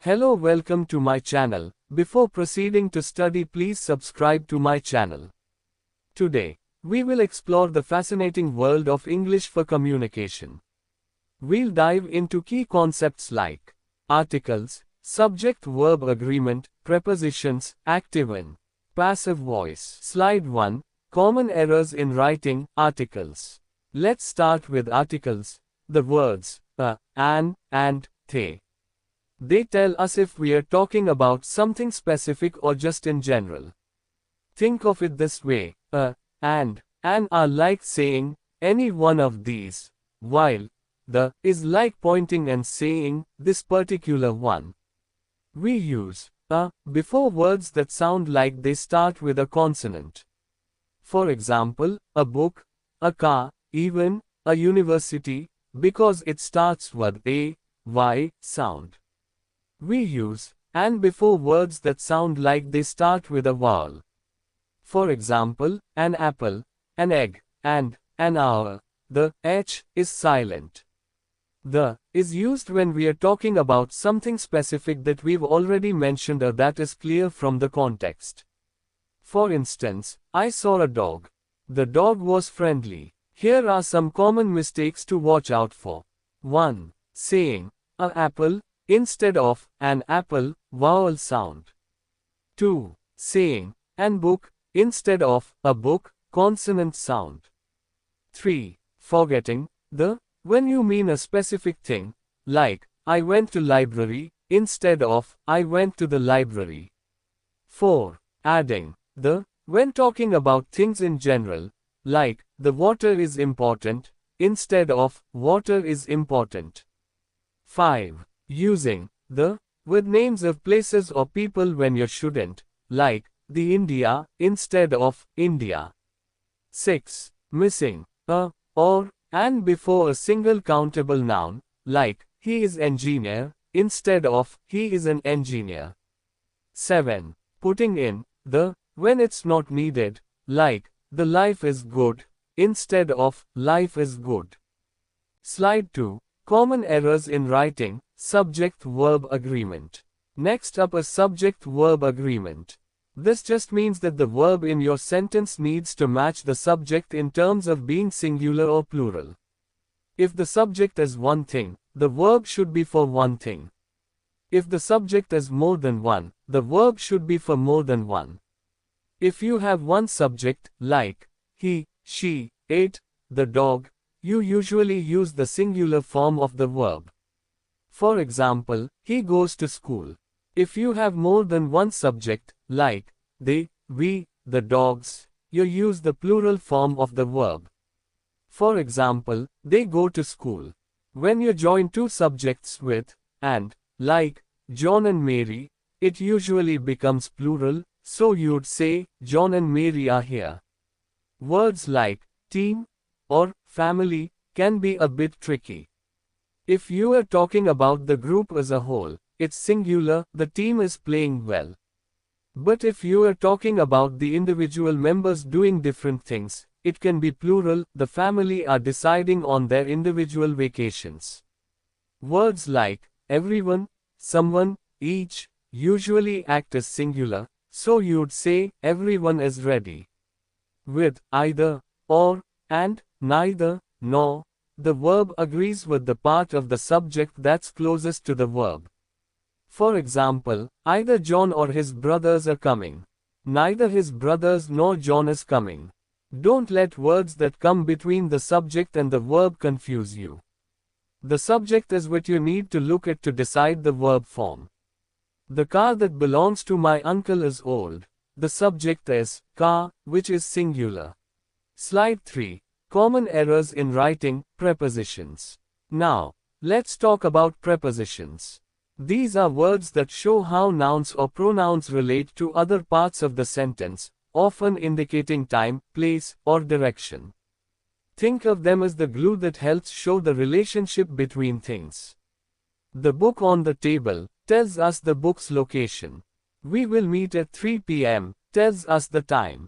Hello, welcome to my channel. Before proceeding to study, please subscribe to my channel. Today, we will explore the fascinating world of English for communication. We'll dive into key concepts like articles, subject-verb agreement, prepositions, active and passive voice. Slide 1. Common errors in writing articles. Let's start with articles. The words an, and, they. They tell us if we are talking about something specific or just in general. Think of it this way, and are like saying, any one of these, while the is like pointing and saying, this particular one. We use before words that sound like they start with a consonant. For example, a book, a car, even a university, because it starts with a y sound. We use and before words that sound like they start with a vowel. For example, an apple, an egg, and an hour. The h is silent. The is used when we are talking about something specific that we've already mentioned or that is clear from the context. For instance, I saw a dog. The dog was friendly. Here are some common mistakes to watch out for. 1. Saying an apple instead of an apple, vowel sound. 2. Saying an book instead of a book, consonant sound. 3. Forgetting the when you mean a specific thing, like I went to library instead of I went to the library. 4. Adding the when talking about things in general, like the water is important instead of water is important. 5. Using the with names of places or people when you shouldn't, like the India instead of India. 6. Missing a or and before a single countable noun, like he is engineer instead of he is an engineer. 7. Putting in the when it's not needed, like the life is good instead of life is good. Slide 2. Common errors in writing, subject-verb agreement. Next up is subject-verb agreement. This just means that the verb in your sentence needs to match the subject in terms of being singular or plural. If the subject is one thing, the verb should be for one thing. If the subject is more than one, the verb should be for more than one. If you have one subject, like he, she, ate, the dog, you usually use the singular form of the verb. For example, he goes to school. If you have more than one subject, like they, we, the dogs, you use the plural form of the verb. For example, they go to school. When you join two subjects with and, like John and Mary, it usually becomes plural, so you'd say John and Mary are here. Words like team or family can be a bit tricky. If you are talking about the group as a whole, it's singular, the team is playing well. But if you are talking about the individual members doing different things, it can be plural, the family are deciding on their individual vacations. Words like everyone, someone, each, usually act as singular, so you'd say everyone is ready. With either, or, and, neither, nor, the verb agrees with the part of the subject that's closest to the verb. For example, either John or his brothers are coming. Neither his brothers nor John is coming. Don't let words that come between the subject and the verb confuse you. The subject is what you need to look at to decide the verb form. The car that belongs to my uncle is old. The subject is car, which is singular. Slide 3. Common errors in writing, prepositions. Now, let's talk about prepositions. These are words that show how nouns or pronouns relate to other parts of the sentence, often indicating time, place, or direction. Think of them as the glue that helps show the relationship between things. The book on the table tells us the book's location. We will meet at 3 p.m. tells us the time.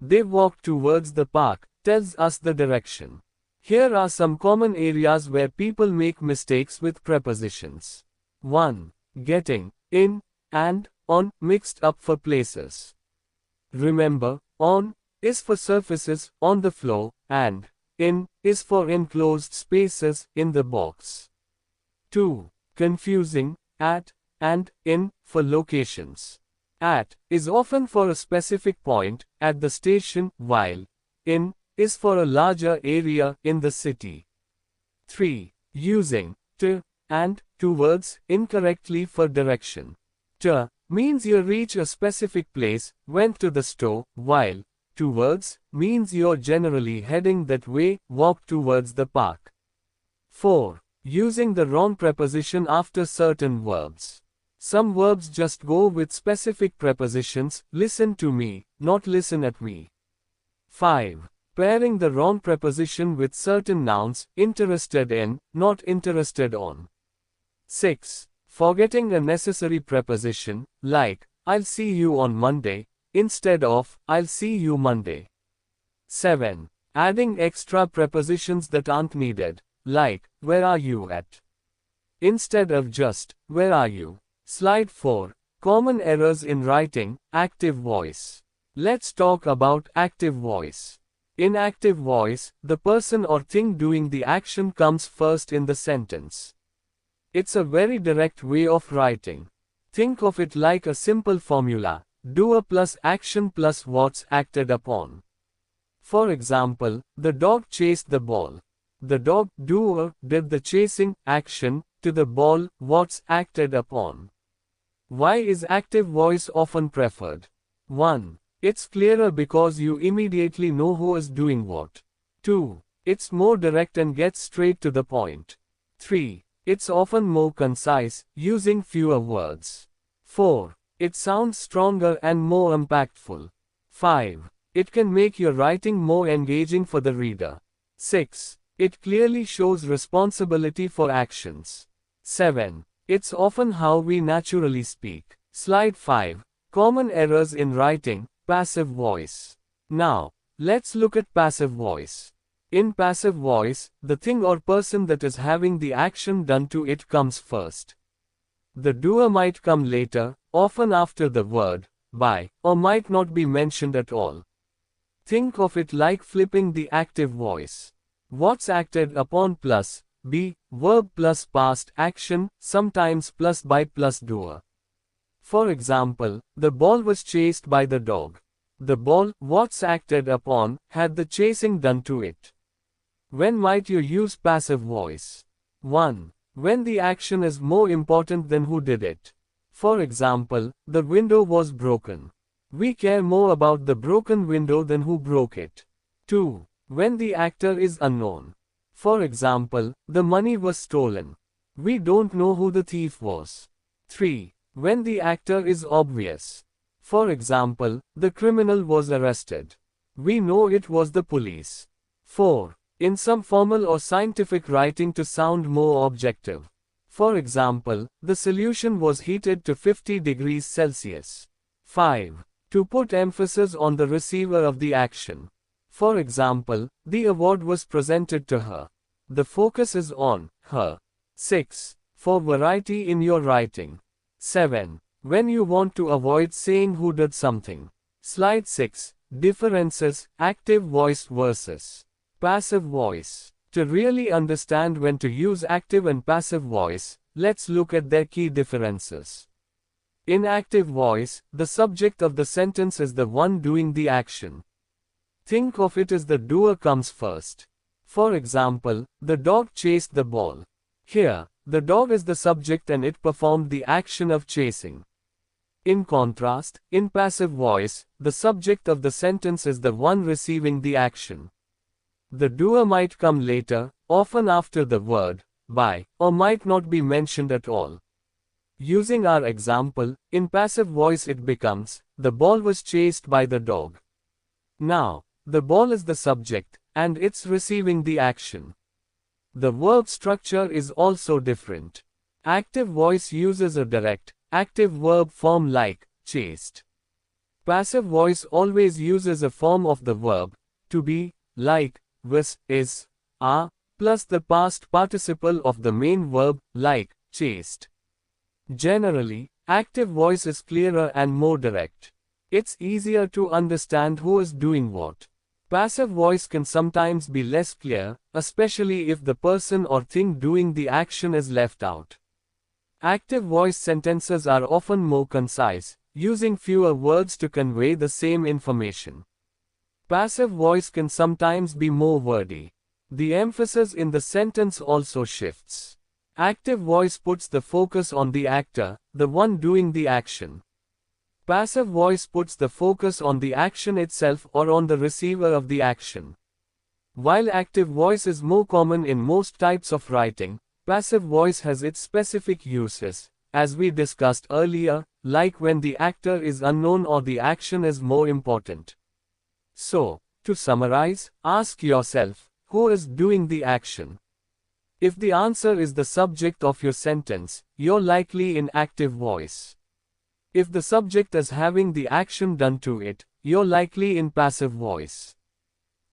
They walk towards the park tells us the direction. Here are some common areas where people make mistakes with prepositions. 1. getting, in, and on mixed up for places. Remember, on is for surfaces on the floor, and in is for enclosed spaces in the box. 2. Confusing at and in for locations. At is often for a specific point at the station, while in is for a larger area in the city. 3. Using to and towards incorrectly for direction. To means you reach a specific place, went to the store, while towards means you're generally heading that way, walk towards the park. 4. Using the wrong preposition after certain verbs. Some verbs just go with specific prepositions, listen to me, not listen at me. 5. Pairing the wrong preposition with certain nouns, interested in, not interested on. 6. Forgetting a necessary preposition, like, I'll see you on Monday, instead of, I'll see you Monday. 7. Adding extra prepositions that aren't needed, like, where are you at? Instead of just, where are you? Slide 4. Common errors in writing, active voice. Let's talk about active voice. In active voice, the person or thing doing the action comes first in the sentence. It's a very direct way of writing. Think of it like a simple formula, doer plus action plus what's acted upon. For example, the dog chased the ball. The dog, doer, did the chasing, action, to the ball, what's acted upon. Why is active voice often preferred? 1. It's clearer because you immediately know who is doing what. 2. It's more direct and gets straight to the point. 3. It's often more concise, using fewer words. 4. It sounds stronger and more impactful. 5. It can make your writing more engaging for the reader. 6. It clearly shows responsibility for actions. 7. It's often how we naturally speak. Slide 5. Common errors in writing, passive voice. Now, let's look at passive voice. In passive voice, the thing or person that is having the action done to it comes first. The doer might come later, often after the word by, or might not be mentioned at all. Think of it like flipping the active voice. What's acted upon plus be, verb plus past action, sometimes plus by plus doer. For example, the ball was chased by the dog. The ball, what's acted upon, had the chasing done to it. When might you use passive voice? 1. When the action is more important than who did it. For example, the window was broken. We care more about the broken window than who broke it. 2. When the actor is unknown. For example, the money was stolen. We don't know who the thief was. 3. When the actor is obvious. For example, the criminal was arrested. We know it was the police. 4. In some formal or scientific writing to sound more objective. For example, the solution was heated to 50 degrees Celsius. 5. To put emphasis on the receiver of the action. For example, the award was presented to her. The focus is on her. 6. For variety in your writing. 7. When you want to avoid saying who did something. Slide 6. Differences, active voice versus passive voice. To really understand when to use active and passive voice, let's look at their key differences. In active voice, the subject of the sentence is the one doing the action. Think of it as the doer comes first. For example, the dog chased the ball. Here, the dog is the subject and it performed the action of chasing. In contrast, in passive voice, the subject of the sentence is the one receiving the action. The doer might come later, often after the word by, or might not be mentioned at all. Using our example, in passive voice it becomes, the ball was chased by the dog. Now, the ball is the subject, and it's receiving the action. The verb structure is also different. Active voice uses a direct, active verb form like, chased. Passive voice always uses a form of the verb, to be, like, was, is, are, plus the past participle of the main verb, like, chased. Generally, active voice is clearer and more direct. It's easier to understand who is doing what. Passive voice can sometimes be less clear, especially if the person or thing doing the action is left out. Active voice sentences are often more concise, using fewer words to convey the same information. Passive voice can sometimes be more wordy. The emphasis in the sentence also shifts. Active voice puts the focus on the actor, the one doing the action. Passive voice puts the focus on the action itself or on the receiver of the action. While active voice is more common in most types of writing, passive voice has its specific uses, as we discussed earlier, like when the actor is unknown or the action is more important. So, to summarize, ask yourself, who is doing the action? If the answer is the subject of your sentence, you're likely in active voice. If the subject is having the action done to it, you're likely in passive voice.